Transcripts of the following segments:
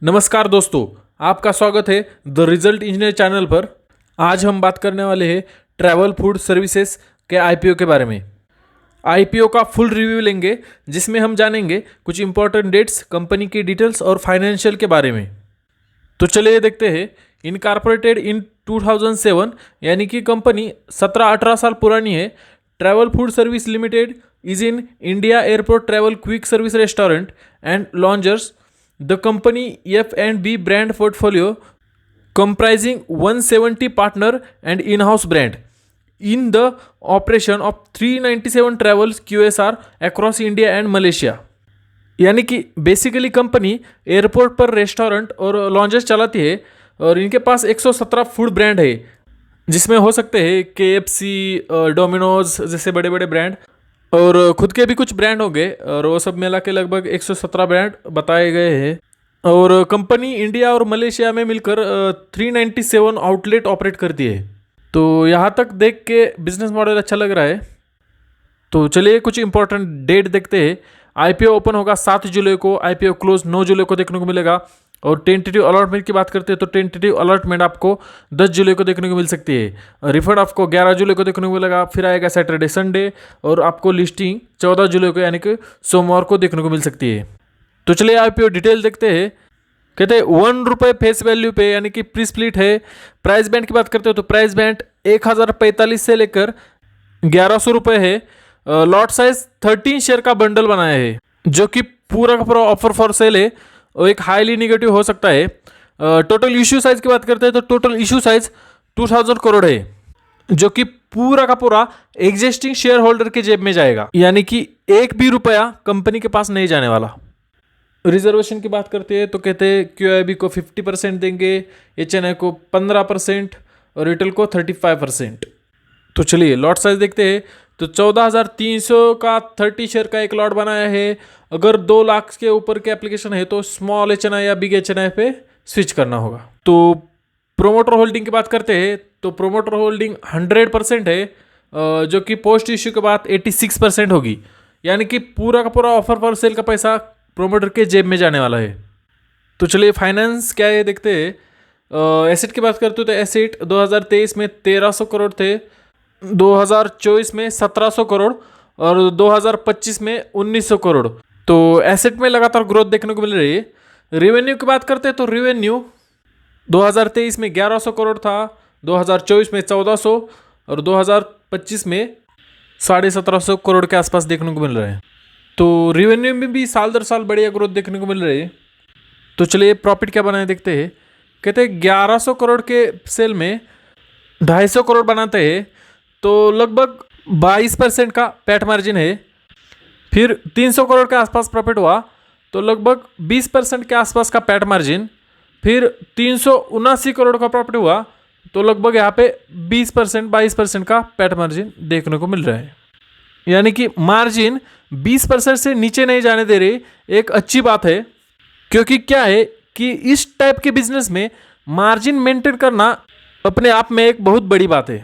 नमस्कार दोस्तों, आपका स्वागत है द रिजल्ट इंजीनियर चैनल पर। आज हम बात करने वाले हैं ट्रैवल फूड सर्विसेज के आईपीओ के बारे में। आईपीओ का फुल रिव्यू लेंगे जिसमें हम जानेंगे कुछ इंपॉर्टेंट डेट्स, कंपनी की डिटेल्स और फाइनेंशियल के बारे में। तो चलिए देखते हैं। इनकॉर्पोरेटेड इन 2007 यानी कि कंपनी 17-18 साल पुरानी है। Travel food service limited is in India airport travel quick service restaurant and loungers. The company F&B brand portfolio comprising 170 partner and in-house brand in the operation of 397 travels QSR across India and Malaysia. यानी कि basically company airport पर restaurant और लॉन्जर्स चलाती है और इनके पास 117 food brand है जिसमें हो सकते हैं KFC, डोमिनोज जैसे बड़े बड़े ब्रांड और खुद के भी कुछ ब्रांड होंगे और वो सब मिला के लगभग 117 ब्रांड बताए गए हैं। और कंपनी इंडिया और मलेशिया में मिलकर 397 आउटलेट ऑपरेट करती है। तो यहाँ तक देख के बिजनेस मॉडल अच्छा लग रहा है। तो चलिए कुछ इंपॉर्टेंट डेट देखते हैं। आईपीओ ओपन होगा 7 जुलाई को, आईपीओ क्लोज 9 जुलाई को देखने को मिलेगा। और टेंटेटिव अलॉटमेंट की बात करते हैं तो टेंटेटिव अलॉटमेंट आपको 10 जुलाई को देखने को मिल सकती है। रिफंड आपको 11 जुलाई को देखने को मिलेगा। फिर आएगा सैटरडे संडे और आपको लिस्टिंग 14 जुलाई को यानी कि सोमवार को देखने को मिल सकती है। तो चलिए आईपीओ डिटेल देखते हैं। कहते हैं ₹1 फेस वैल्यू पे यानी कि प्री स्प्लिट है। प्राइस बैंड की बात करते हो तो प्राइस बैंड 1045 से लेकर 1100 रुपये है। लॉट साइज 13 शेयर का बंडल बनाया है जो कि पूरा का पूरा ऑफर फॉर सेल है और एक हाईली निगेटिव हो सकता है। टोटल इश्यू साइज की बात करते हैं तो टोटल इश्यू साइज 2000 करोड़ है जो कि पूरा का पूरा एग्जिस्टिंग शेयर होल्डर के जेब में जाएगा, यानी कि एक भी रुपया कंपनी के पास नहीं जाने वाला। रिजर्वेशन की बात करते हैं तो कहते हैं QIB को 50% देंगे, HNI को 15% और रिटेल को 35%। तो चलिए लॉट साइज देखते हैं तो 14,300 का 30 शेयर का एक लॉट बनाया है। अगर 2 लाख के ऊपर के एप्लीकेशन है तो स्मॉल HNI या बिग HNI पे स्विच करना होगा। तो प्रोमोटर होल्डिंग की बात करते हैं तो प्रोमोटर होल्डिंग 100% है जो कि पोस्ट इश्यू के बाद 86% होगी, यानी कि पूरा का पूरा ऑफर फॉर सेल का पैसा प्रोमोटर के जेब में जाने वाला है। तो चलिए फाइनेंस क्या है देखते हैं। एसेट की बात करते हो तो एसेट 2023 में 1300 करोड़ थे, 2024 में 1700 करोड़ और 2025 में 1900 करोड़। तो एसेट में लगातार ग्रोथ देखने को मिल रही है। रेवेन्यू की बात करते हैं तो रेवेन्यू 2023 में 1100 करोड़ था, 2024 में 1400 और 2025 में 1750 करोड़ के आसपास देखने को मिल रहा है। तो रेवेन्यू में भी साल दर साल बढ़िया ग्रोथ देखने को मिल रही है। तो चलिए प्रॉफिट क्या बनाए देखते हैं। कहते हैं 1100 करोड़ के सेल में 250 करोड़ बनाते हैं तो लगभग 22% का पैट मार्जिन है। फिर 300 करोड़ के आसपास प्रॉफिट हुआ तो लगभग 20% के आसपास का पैट मार्जिन। फिर 379 करोड़ का प्रॉफिट हुआ तो लगभग यहाँ पे 22% का पैट मार्जिन देखने को मिल रहा है, यानी कि मार्जिन 20% से नीचे नहीं जाने दे रही। एक अच्छी बात है क्योंकि क्या है कि इस टाइप के बिजनेस में मार्जिन मेंटेन करना अपने आप में एक बहुत बड़ी बात है।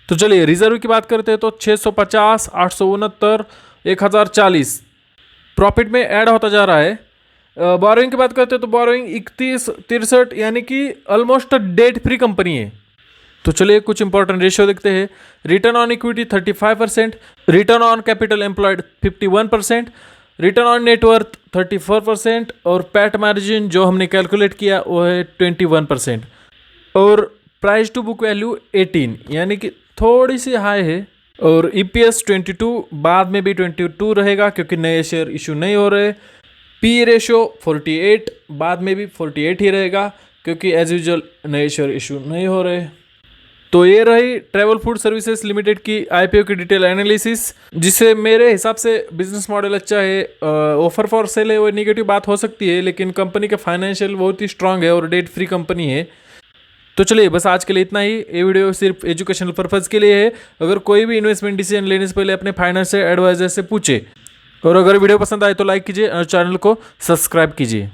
तो चलिए रिजर्व की बात करते हैं तो 650, 869, 1040 प्रॉफिट में ऐड होता जा रहा है। बोरोइंग की बात करते हैं तो बोरोइंग 31-63 यानी कि ऑलमोस्ट डेट फ्री कंपनी है। तो चलिए कुछ इंपॉर्टेंट रेशियो देखते हैं। Return on equity 35%, return on capital employed 51%, return on net worth 34% और पैट मार्जिन जो हमने कैलकुलेट किया वो है 21% और प्राइस टू बुक वैल्यू 18 यानी कि थोड़ी सी हाई है। और EPS 22, बाद में भी 22 रहेगा क्योंकि नए शेयर इशू नहीं हो रहे। PE रेशियो 48, बाद में भी 48 ही रहेगा क्योंकि एज यूजुअल नए शेयर इशू नहीं हो रहे। तो ये रही ट्रैवल फूड सर्विसेज लिमिटेड की आईपीओ की डिटेल एनालिसिस, जिससे मेरे हिसाब से बिजनेस मॉडल अच्छा है। ऑफर फॉर सेल है वो नेगेटिव बात हो सकती है, लेकिन कंपनी का फाइनेंशियल बहुत ही स्ट्रांग है और डेट फ्री कंपनी है। तो चलिए बस आज के लिए इतना ही। ये वीडियो सिर्फ एजुकेशनल पर्पज़ के लिए है। अगर कोई भी इन्वेस्टमेंट डिसीजन लेने से पहले अपने फाइनेंशियल एडवाइजर से पूछे। और अगर वीडियो पसंद आए तो लाइक कीजिए और चैनल को सब्सक्राइब कीजिए।